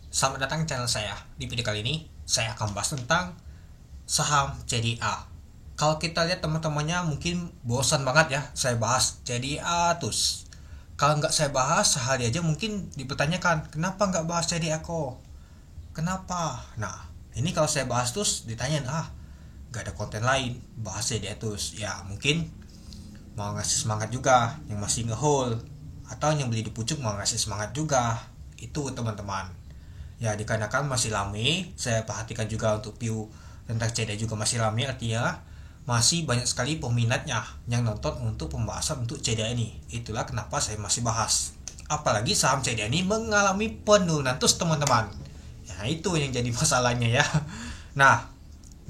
Selamat datang di channel saya. Di video kali ini, saya akan bahas tentang saham CDA. Kalau kita lihat teman-temannya mungkin bosan banget ya saya bahas CDA terus. Kalau nggak saya bahas sehari aja mungkin dipertanyakan, kenapa nggak bahas CDA kok? Kenapa? Nah, ini kalau saya bahas terus ditanyain, nggak ada konten lain, bahas CDA terus. Ya mungkin mau ngasih semangat juga yang masih ngehold, atau yang beli di pucuk mau ngasih semangat juga. Itu teman-teman. Ya dikarenakan masih lame, saya perhatikan juga untuk view tentang CDA juga masih lame, artinya masih banyak sekali peminatnya yang nonton untuk pembahasan untuk CDA ini. Itulah kenapa saya masih bahas. Apalagi saham CDA ini mengalami penurunan terus teman-teman. Ya itu yang jadi masalahnya ya. Nah,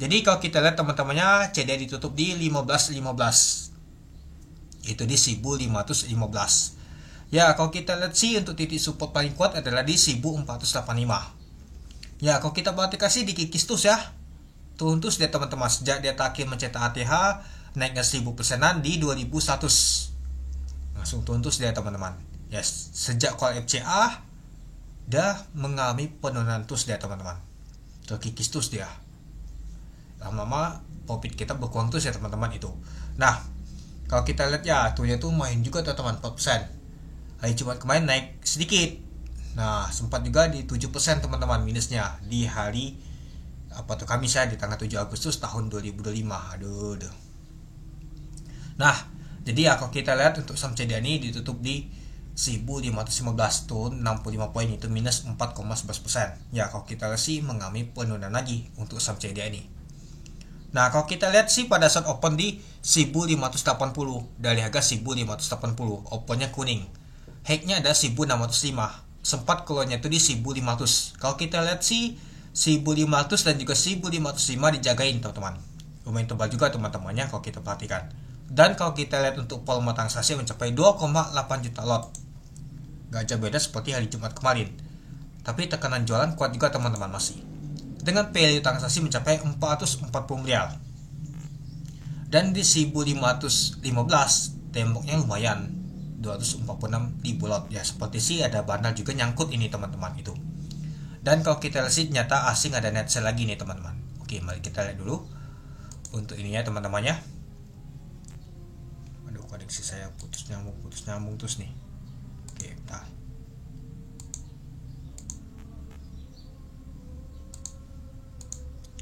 jadi kalau kita lihat teman-temannya, CDA ditutup di 15.15. Itu di 1515. Ya, kalau kita lihat sih untuk titik support paling kuat adalah di 1485. Ya, kalau kita perhatikan sih dikikis terus ya. Turun terus dia teman-teman. Sejak dia terakhir mencetak ATH, naiknya 1000%an di 2100. Langsung turun terus dia teman-teman. Ya, sejak call FCA, dia mengalami penurunan terus dia teman-teman. Terkikis terus dia. Lama-lama profit kita berkurang terus ya teman-teman itu. Nah, kalau kita lihat ya, turunnya tuh main juga teman-teman, 4%. Hari Jumat kemarin naik sedikit. Nah, sempat juga di 7% teman-teman minusnya di hari Kamis ya, di tanggal 7 Agustus tahun 2025. Aduh. Nah, jadi ya kalau kita lihat untuk saham CDA ini ditutup di 1515, turun 65 poin, itu minus 4,11%. Ya, kalau kita lihat sih mengalami penurunan lagi untuk saham CDA ini. Nah, kalau kita lihat sih pada saat open di 1580, dari harga 1580, opennya kuning. High-nya ada 1605. Sempat keluarnya itu di 1500. Kalau kita lihat sih 1500 dan juga 1505 dijagain teman-teman. Lumayan tebal juga teman-temannya kalau kita perhatikan. Dan kalau kita lihat untuk volume transaksi mencapai 2,8 juta lot. Gak jauh beda seperti hari Jumat kemarin. Tapi tekanan jualan kuat juga teman-teman masih. Dengan value transaksi mencapai 440 miliar. Dan di 1515 temboknya lumayan, 246 ribu lot. Ya seperti sih ada bandar juga nyangkut ini teman-teman itu. Dan kalau kita lihat sih nyata asing ada net sell lagi nih teman-teman. Oke, mari kita lihat dulu untuk ininya teman-temannya. Aduh, koneksi saya putus nyambung terus nih. Oke, bentar.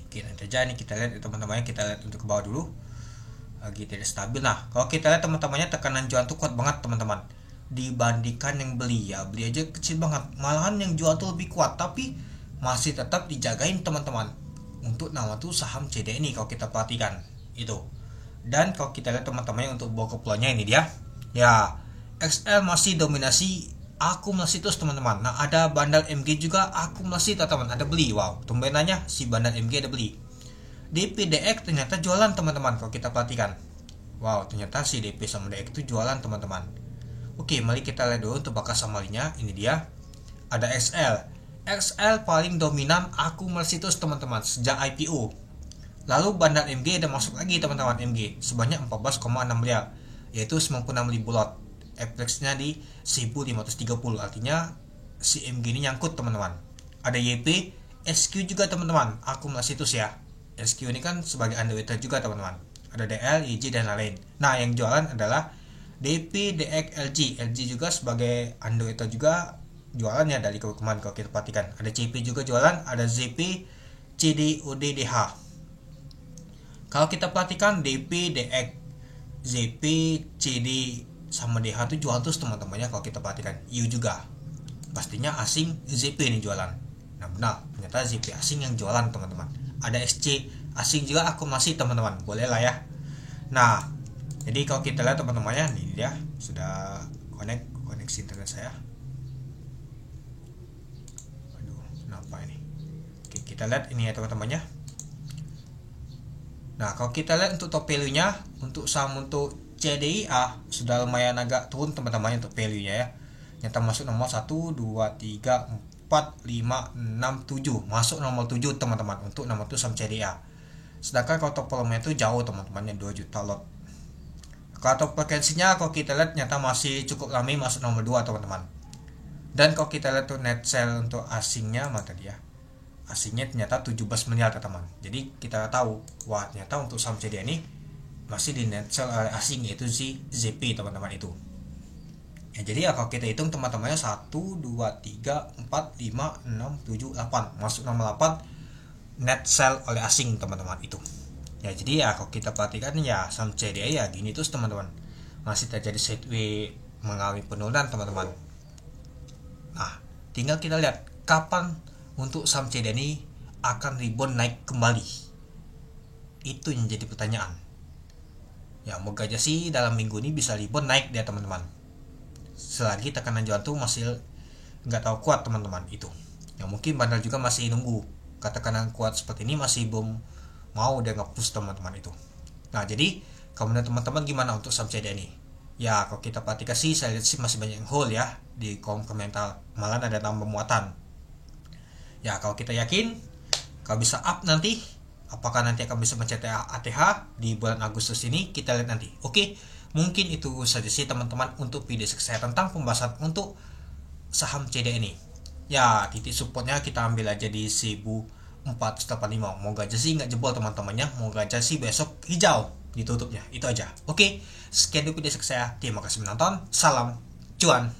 Oke, nanti aja nih kita lihat teman-temannya, kita lihat untuk ke bawah dulu. Lagi tidak stabil. Nah, kalau kita lihat teman-temannya tekanan jual tuh kuat banget teman-teman. Dibandingkan yang beli ya, beli aja kecil banget. Malahan yang jual tuh lebih kuat, tapi masih tetap dijagain teman-teman. Untuk nama tuh saham CDA ini kalau kita perhatikan itu. Dan kalau kita lihat teman-temannya untuk broker plotnya ini dia. Ya, XL masih dominasi akumulasi terus teman-teman. Nah, ada bandal MG juga akumulasi teman-teman, ada beli. Wow, tumbenannya si bandal MG ada beli. DP DX ternyata jualan teman-teman kalau kita perhatikan. Wow, ternyata si DP sama DX itu jualan teman-teman. Oke, mari kita lihat dulu untuk bakas samarinya. Ini dia. Ada XL. XL paling dominan akumulasi terus teman-teman sejak IPO. Lalu bandar MG ada masuk lagi teman-teman, MG sebanyak 14,6 miliar, yaitu 96 ribu lot. FX-nya di 1530, artinya si MG ini nyangkut teman-teman. Ada YP, SQ juga teman-teman, akumulasi terus ya. SQ ini kan sebagai underweight juga teman-teman. Ada DL, YJ dan lain-lain. Nah, yang jualan adalah DP, DX, LG. LG juga sebagai underweight juga jualannya dari kemarin kalau kita perhatikan. Ada CP juga jualan, ada ZP, CD, OD, DH. Kalau kita perhatikan DP, DX, ZP, CD sama DH itu jual terus teman-temannya kalau kita perhatikan. IU juga. Pastinya asing ZP ini jualan. Nah, benar, ternyata ZP asing yang jualan teman-teman. Ada SC asing juga akumulasi teman-teman, boleh lah ya. Nah, jadi kalau kita lihat teman-temannya nih dia sudah koneksi internet saya. Aduh, kenapa ini? Oke, kita lihat ini ya teman-temannya. Nah, kalau kita lihat untuk top value-nya untuk saham untuk CDIA sudah lumayan agak turun teman-temannya untuk value-nya ya. Nyata masuk nomor 1 2 3 4 5 6 7, masuk nomor 7 teman-teman untuk nomor 1 saham CDA. Sedangkan kalau top volume itu jauh teman-temannya, 2 juta lot. Kalau top frekuensinya kalau kita lihat nyata masih cukup lama masuk nomor 2 teman-teman. Dan kalau kita lihat tuh net sale untuk asingnya mana tadi ya, asingnya ternyata 17 miliar teman. Jadi kita tahu wah ternyata untuk saham CDA ini masih di net sale oleh asing, yaitu si ZP teman-teman itu ya. Jadi ya kalau kita hitung teman-temannya 1 2 3 4 5 6 7 8 masuk nama 8 net sale oleh asing teman-teman itu ya. Jadi ya kalau kita perhatikan ya saham CDA ya gini terus teman-teman, masih terjadi sideways mengalami penurunan teman-teman. Nah tinggal kita lihat kapan untuk saham CDA ini akan rebound naik kembali, itu yang jadi pertanyaan ya. Moga aja sih dalam minggu ini bisa rebound naik dia teman-teman, selagi tekanan jual tuh masih nggak tahu kuat teman-teman itu ya. Mungkin bandar juga masih nunggu tekanan kuat seperti ini, masih belum mau dia nge-push teman-teman itu. Nah jadi kemudian teman-teman gimana untuk saham CDA ini ya? Kalau kita perhatikan sih saya lihat sih masih banyak yang hold ya di kolom komentar, malah ada tambah muatan ya. Kalau kita yakin kalau bisa up nanti, apakah nanti akan bisa mencetak ATH di bulan Agustus ini, kita lihat nanti. Oke, mungkin itu saja sih teman-teman untuk video saya tentang pembahasan untuk saham CDA ini ya. Titik supportnya kita ambil aja di 1485. Moga aja sih nggak jebol teman-temannya, moga aja sih besok hijau ditutupnya, itu aja. Oke, sekian dulu video saya, terima kasih menonton, salam cuan.